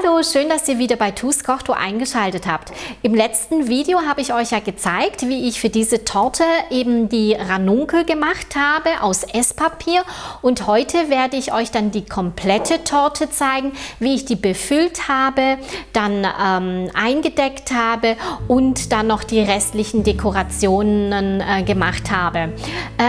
Hallo, schön, dass ihr wieder bei TuS Kochtour eingeschaltet habt. Im letzten Video habe ich euch ja gezeigt, wie ich für diese Torte eben die Ranunkel gemacht habe aus Esspapier. Und heute werde ich euch dann die komplette Torte zeigen, wie ich die befüllt habe, dann eingedeckt habe und dann noch die restlichen Dekorationen gemacht habe.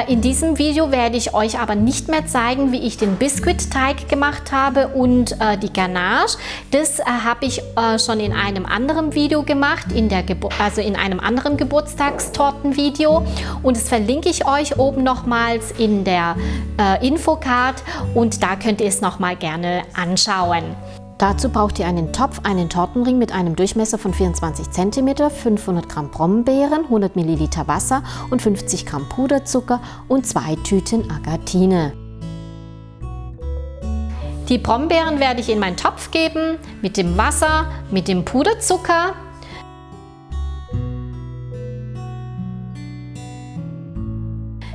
In diesem Video werde ich euch aber nicht mehr zeigen, wie ich den Biskuitteig gemacht habe und die Ganache. Das habe ich schon in einem anderen Video gemacht, in einem anderen Geburtstagstortenvideo, und das verlinke ich euch oben nochmals in der Infocard und da könnt ihr es nochmal gerne anschauen. Dazu braucht ihr einen Topf, einen Tortenring mit einem Durchmesser von 24 cm, 500 Gramm Brombeeren, 100 ml Wasser und 50 Gramm Puderzucker und 2 Tüten Agatine. Die Brombeeren werde ich in meinen Topf geben, mit dem Wasser, mit dem Puderzucker.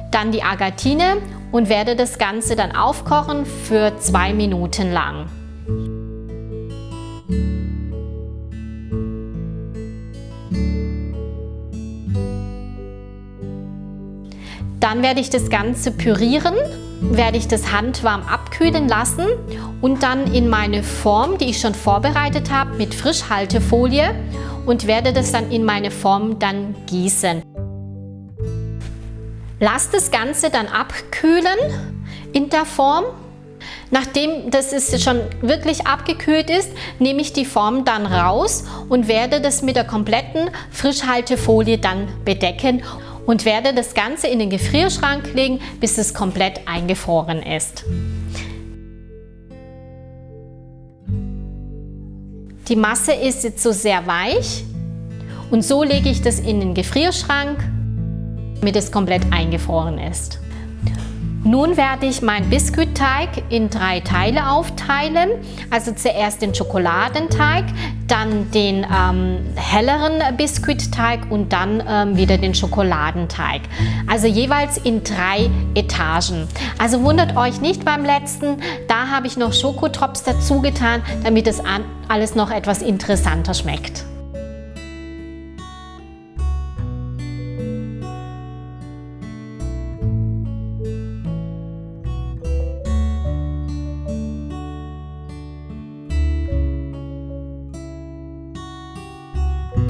Dann die Agatine und werde das Ganze dann aufkochen für 2 Minuten lang. Dann werde ich das Ganze pürieren, werde ich das handwarm abkühlen lassen und dann in meine Form, die ich schon vorbereitet habe, mit Frischhaltefolie, und werde das dann in meine Form dann gießen. Lasst das Ganze dann abkühlen in der Form. Nachdem das schon wirklich abgekühlt ist, nehme ich die Form dann raus und werde das mit der kompletten Frischhaltefolie dann bedecken und werde das Ganze in den Gefrierschrank legen, bis es komplett eingefroren ist. Die Masse ist jetzt so sehr weich und so lege ich das in den Gefrierschrank, damit es komplett eingefroren ist. Nun werde ich meinen Biskuitteig in 3 Teile aufteilen. Also zuerst den Schokoladenteig, dann den helleren Biskuitteig und dann wieder den Schokoladenteig. Also jeweils in 3 Etagen. Also wundert euch nicht beim letzten, da habe ich noch Schokotops dazu getan, damit es alles noch etwas interessanter schmeckt.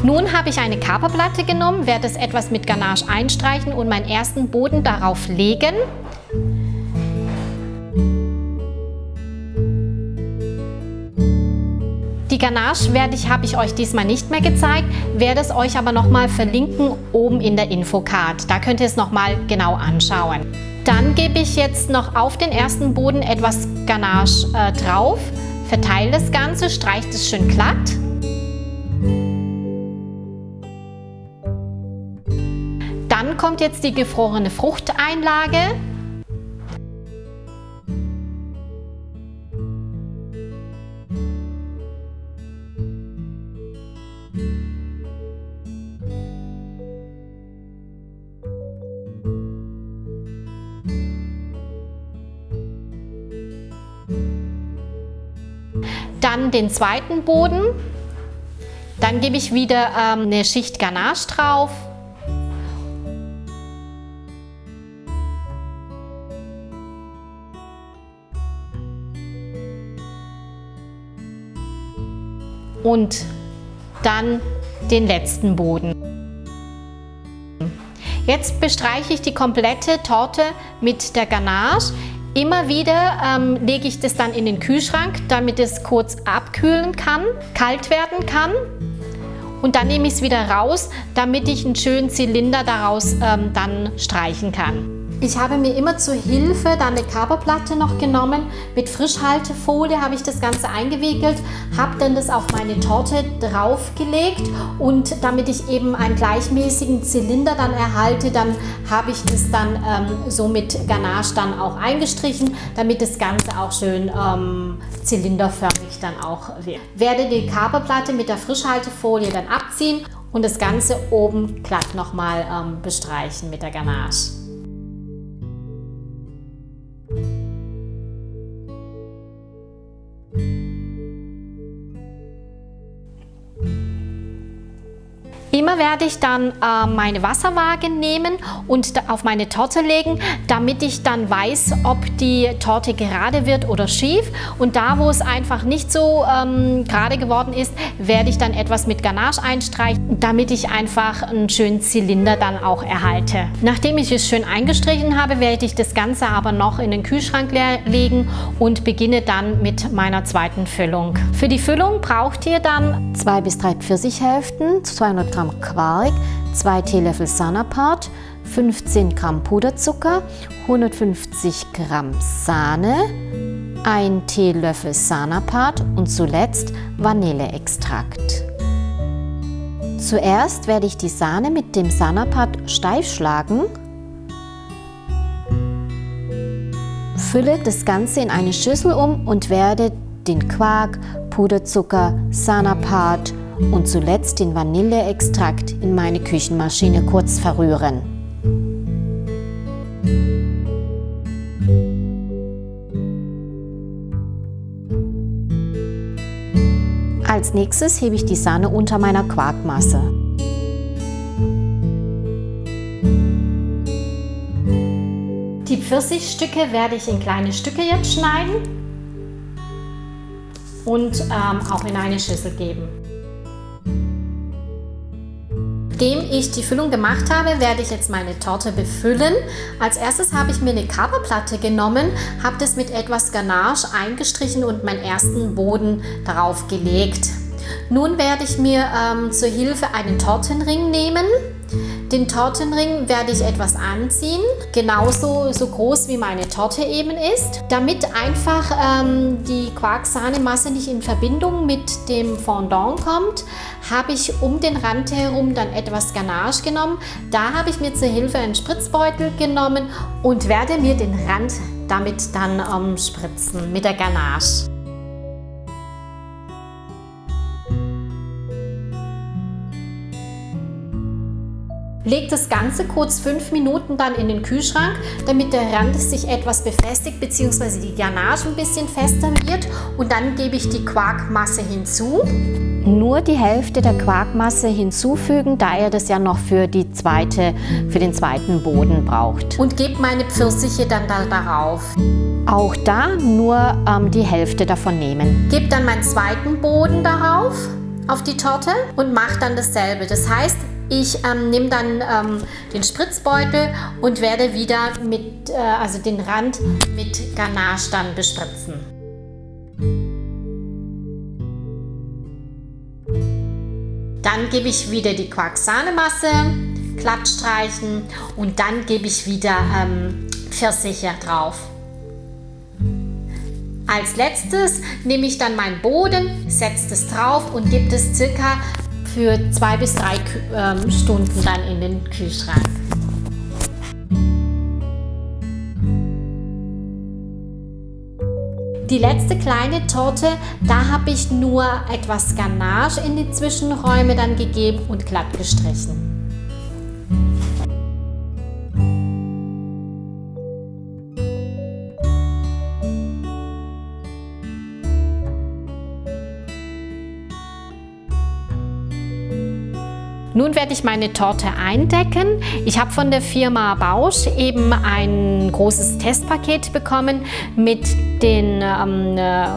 Nun habe ich eine Kaperplatte genommen, werde es etwas mit Ganache einstreichen und meinen ersten Boden darauf legen. Die Ganache habe ich euch diesmal nicht mehr gezeigt, werde es euch aber nochmal verlinken oben in der Infocard. Da könnt ihr es nochmal genau anschauen. Dann gebe ich jetzt noch auf den ersten Boden etwas Ganache drauf, verteile das Ganze, streiche es schön glatt. Dann kommt jetzt die gefrorene Fruchteinlage. Dann den zweiten Boden. Dann gebe ich wieder eine Schicht Ganache drauf. Und dann den letzten Boden. Jetzt bestreiche ich die komplette Torte mit der Ganache. Immer wieder lege ich das dann in den Kühlschrank, damit es kurz abkühlen kann, kalt werden kann. Und dann nehme ich es wieder raus, damit ich einen schönen Zylinder daraus dann streichen kann. Ich habe mir immer zur Hilfe dann eine Kaperplatte noch genommen. Mit Frischhaltefolie habe ich das Ganze eingewickelt, habe dann das auf meine Torte draufgelegt und damit ich eben einen gleichmäßigen Zylinder dann erhalte, dann habe ich das dann so mit Ganache dann auch eingestrichen, damit das Ganze auch schön zylinderförmig dann auch wird. Werde die Kaperplatte mit der Frischhaltefolie dann abziehen und das Ganze oben glatt nochmal bestreichen mit der Ganache. Immer werde ich dann meine Wasserwaage nehmen und auf meine Torte legen, damit ich dann weiß, ob die Torte gerade wird oder schief. Und da, wo es einfach nicht so gerade geworden ist, werde ich dann etwas mit Ganache einstreichen, damit ich einfach einen schönen Zylinder dann auch erhalte. Nachdem ich es schön eingestrichen habe, werde ich das Ganze aber noch in den Kühlschrank legen und beginne dann mit meiner zweiten Füllung. Für die Füllung braucht ihr dann 2 bis 3 Pfirsichhälften, 200 Gramm Quark, 2 Teelöffel Sanapart, 15 Gramm Puderzucker, 150 Gramm Sahne, 1 Teelöffel Sanapart und zuletzt Vanilleextrakt. Zuerst werde ich die Sahne mit dem Sanapart steif schlagen, fülle das Ganze in eine Schüssel um und werde den Quark, Puderzucker, Sanapart und zuletzt den Vanilleextrakt in meine Küchenmaschine kurz verrühren. Als nächstes hebe ich die Sahne unter meiner Quarkmasse. Die Pfirsichstücke werde ich in kleine Stücke jetzt schneiden und auch in eine Schüssel geben. Nachdem ich die Füllung gemacht habe, werde ich jetzt meine Torte befüllen. Als erstes habe ich mir eine Coverplatte genommen, habe das mit etwas Ganache eingestrichen und meinen ersten Boden darauf gelegt. Nun werde ich mir zur Hilfe einen Tortenring nehmen. Den Tortenring werde ich etwas anziehen, genauso so groß wie meine Torte eben ist. Damit einfach die Quarksahne-Masse nicht in Verbindung mit dem Fondant kommt, habe ich um den Rand herum dann etwas Ganache genommen. Da habe ich mir zur Hilfe einen Spritzbeutel genommen und werde mir den Rand damit dann spritzen mit der Ganache. Legt das Ganze kurz 5 Minuten dann in den Kühlschrank, damit der Rand sich etwas befestigt bzw. die Ganache ein bisschen fester wird, und dann gebe ich die Quarkmasse hinzu. Nur die Hälfte der Quarkmasse hinzufügen, da ihr das ja noch für den zweiten Boden braucht. Und gebe meine Pfirsiche dann da darauf. Auch da nur die Hälfte davon nehmen. Gebe dann meinen zweiten Boden darauf, auf die Torte, und mache dann dasselbe. Das heißt, ich nehme dann den Spritzbeutel und werde wieder also den Rand mit Ganache dann bespritzen. Dann gebe ich wieder die Quarksahne-Masse, glatt streichen, und dann gebe ich wieder Pfirsiche drauf. Als letztes nehme ich dann meinen Boden, setze es drauf und gebe es circa für 2 bis 3 Stunden dann in den Kühlschrank. Die letzte kleine Torte, da habe ich nur etwas Ganache in die Zwischenräume dann gegeben und glatt gestrichen. Nun werde ich meine Torte eindecken. Ich habe von der Firma Bausch eben ein großes Testpaket bekommen mit den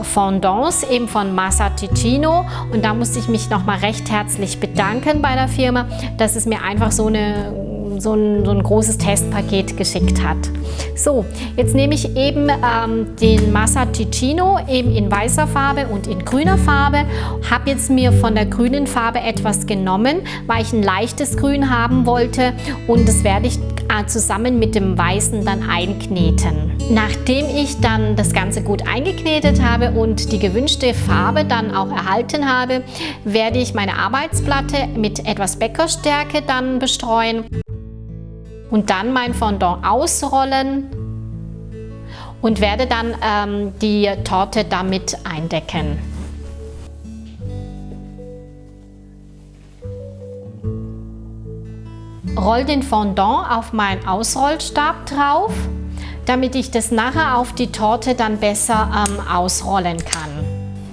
Fondants eben von Massa Ticino, und da musste ich mich nochmal recht herzlich bedanken bei der Firma, dass es mir einfach so ein großes Testpaket geschickt hat. So, jetzt nehme ich eben den Massa Ticino eben in weißer Farbe und in grüner Farbe. Habe jetzt mir von der grünen Farbe etwas genommen, weil ich ein leichtes Grün haben wollte, und das werde ich zusammen mit dem Weißen dann einkneten. Nachdem ich dann das Ganze gut eingeknetet habe und die gewünschte Farbe dann auch erhalten habe, werde ich meine Arbeitsplatte mit etwas Bäckerstärke dann bestreuen und dann mein Fondant ausrollen und werde dann die Torte damit eindecken. Roll den Fondant auf meinen Ausrollstab drauf, damit ich das nachher auf die Torte dann besser ausrollen kann.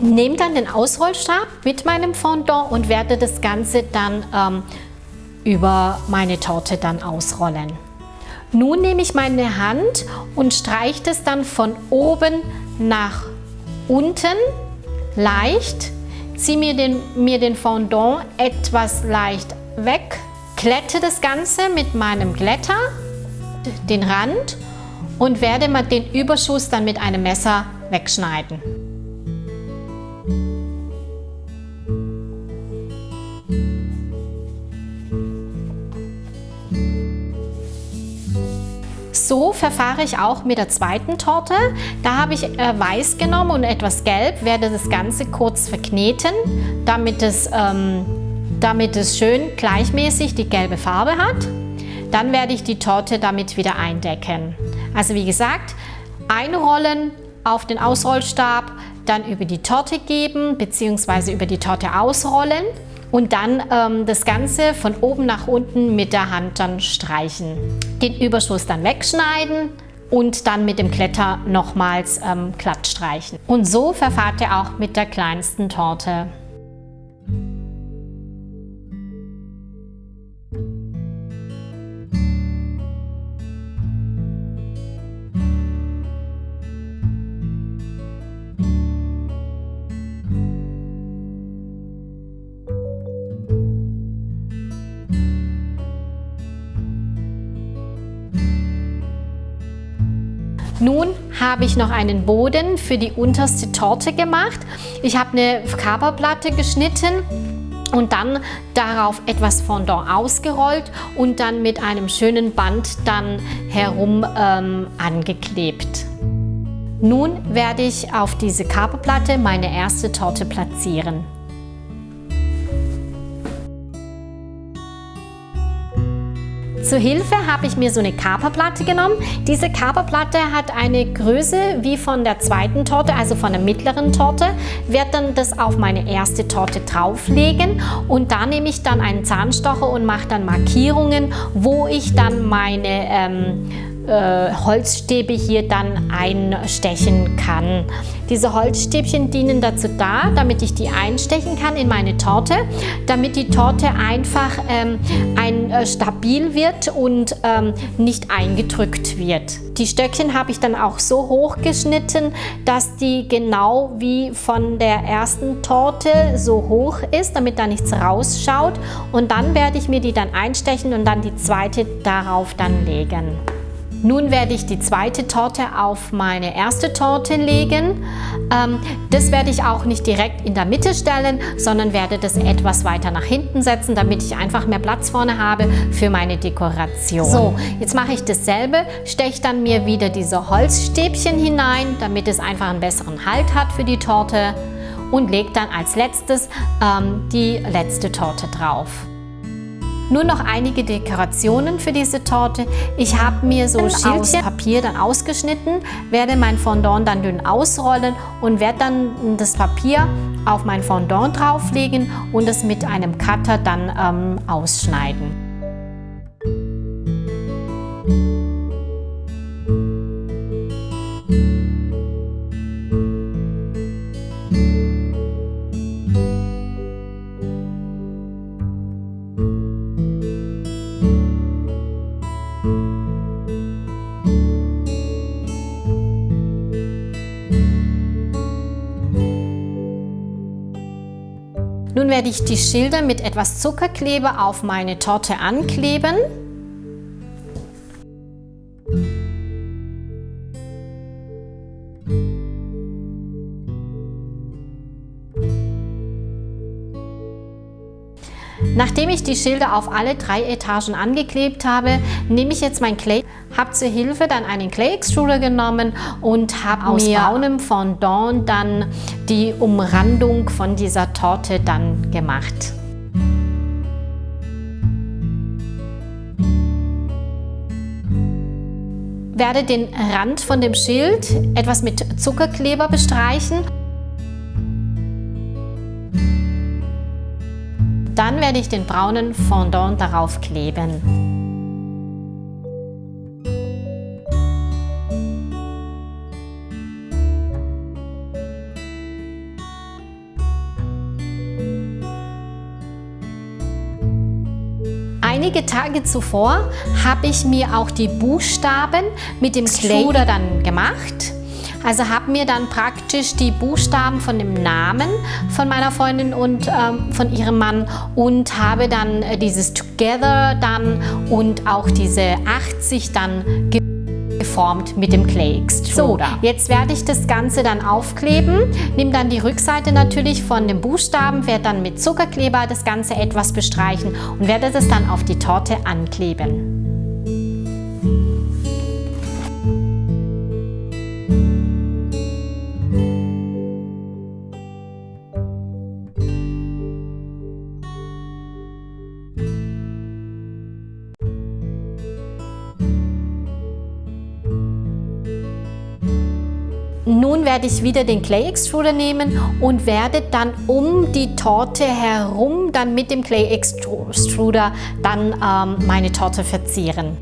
Nehme dann den Ausrollstab mit meinem Fondant und werde das Ganze dann über meine Torte dann ausrollen. Nun nehme ich meine Hand und streiche es dann von oben nach unten leicht, ziehe mir den Fondant etwas leicht weg, glätte das Ganze mit meinem Glätter, den Rand, und werde mal den Überschuss dann mit einem Messer wegschneiden. So verfahre ich auch mit der zweiten Torte. Da habe ich Weiß genommen und etwas Gelb, werde das Ganze kurz verkneten, damit es schön gleichmäßig die gelbe Farbe hat. Dann werde ich die Torte damit wieder eindecken. Also wie gesagt, einrollen auf den Ausrollstab, dann über die Torte geben bzw. über die Torte ausrollen und dann das Ganze von oben nach unten mit der Hand dann streichen. Den Überschuss dann wegschneiden und dann mit dem Glätter nochmals glatt streichen. Und so verfahrt ihr auch mit der kleinsten Torte. Nun habe ich noch einen Boden für die unterste Torte gemacht. Ich habe eine Kaperplatte geschnitten und dann darauf etwas Fondant ausgerollt und dann mit einem schönen Band dann herum angeklebt. Nun werde ich auf diese Kaperplatte meine erste Torte platzieren. Zur Hilfe habe ich mir so eine Kaperplatte genommen. Diese Kaperplatte hat eine Größe wie von der zweiten Torte, also von der mittleren Torte. Werde dann das auf meine erste Torte drauflegen und da nehme ich dann einen Zahnstocher und mache dann Markierungen, wo ich dann meine Holzstäbe hier dann einstechen kann. Diese Holzstäbchen dienen dazu da, damit ich die einstechen kann in meine Torte, damit die Torte einfach stabil wird und nicht eingedrückt wird. Die Stöckchen habe ich dann auch so hoch geschnitten, dass die genau wie von der ersten Torte so hoch ist, damit da nichts rausschaut. Und dann werde ich mir die dann einstechen und dann die zweite darauf dann legen. Nun werde ich die zweite Torte auf meine erste Torte legen. Das werde ich auch nicht direkt in der Mitte stellen, sondern werde das etwas weiter nach hinten setzen, damit ich einfach mehr Platz vorne habe für meine Dekoration. So, jetzt mache ich dasselbe, steche dann mir wieder diese Holzstäbchen hinein, damit es einfach einen besseren Halt hat für die Torte und lege dann als letztes die letzte Torte drauf. Nur noch einige Dekorationen für diese Torte. Ich habe mir so Schildchen aus Papier dann ausgeschnitten, werde mein Fondant dann dünn ausrollen und werde dann das Papier auf mein Fondant drauflegen und es mit einem Cutter dann ausschneiden. Nun werde ich die Schilder mit etwas Zuckerkleber auf meine Torte ankleben. Nachdem ich die Schilder auf alle 3 Etagen angeklebt habe, nehme ich jetzt mein Clay, habe zur Hilfe dann einen Clay Extruder genommen und habe aus braunem Fondant dann die Umrandung von dieser Torte dann gemacht. Werde den Rand von dem Schild etwas mit Zuckerkleber bestreichen. Dann werde ich den braunen Fondant darauf kleben. einige Tage zuvor habe ich mir auch die Buchstaben mit dem Extruder dann gemacht. Also habe mir dann praktisch die Buchstaben von dem Namen von meiner Freundin und von ihrem Mann und habe dann dieses Together dann und auch diese 80 dann geformt mit dem Clay Extruder. So, jetzt werde ich das Ganze dann aufkleben, nehme dann die Rückseite natürlich von den Buchstaben, werde dann mit Zuckerkleber das Ganze etwas bestreichen und werde das dann auf die Torte ankleben. Nun werde ich wieder den Clay Extruder nehmen und werde dann um die Torte herum dann mit dem Clay Extruder dann meine Torte verzieren.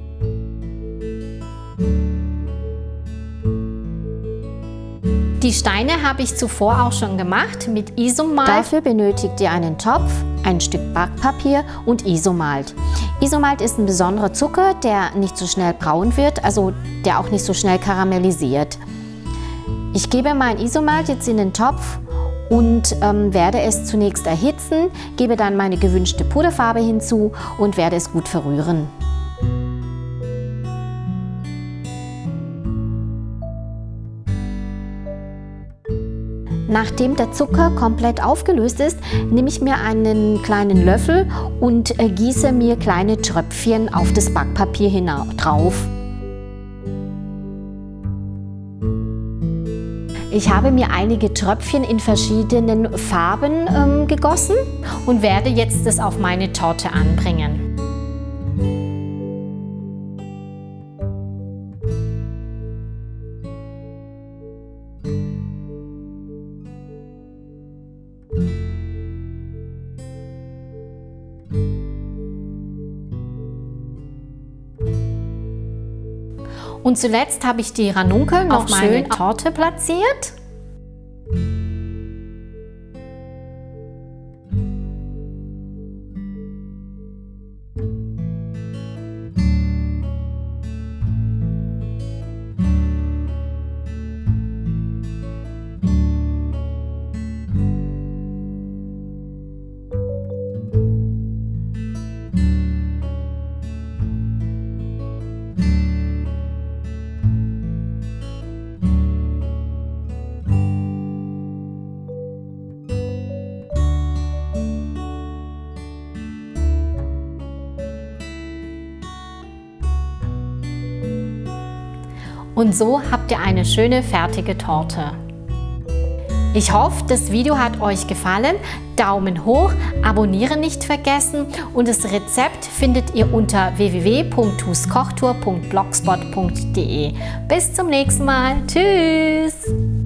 Die Steine habe ich zuvor auch schon gemacht mit Isomalt. Dafür benötigt ihr einen Topf, ein Stück Backpapier und Isomalt. Isomalt ist ein besonderer Zucker, der nicht so schnell braun wird, also der auch nicht so schnell karamellisiert. Ich gebe mein Isomalt jetzt in den Topf und werde es zunächst erhitzen, gebe dann meine gewünschte Puderfarbe hinzu und werde es gut verrühren. Nachdem der Zucker komplett aufgelöst ist, nehme ich mir einen kleinen Löffel und gieße mir kleine Tröpfchen auf das Backpapier drauf. Ich habe mir einige Tröpfchen in verschiedenen Farben gegossen und werde jetzt das auf meine Torte anbringen. Und zuletzt habe ich die Ranunkel noch auf meine Torte platziert. Und so habt ihr eine schöne fertige Torte. Ich hoffe, das Video hat euch gefallen. Daumen hoch, abonnieren nicht vergessen und das Rezept findet ihr unter www.tuskochtour.blogspot.de. Bis zum nächsten Mal. Tschüss!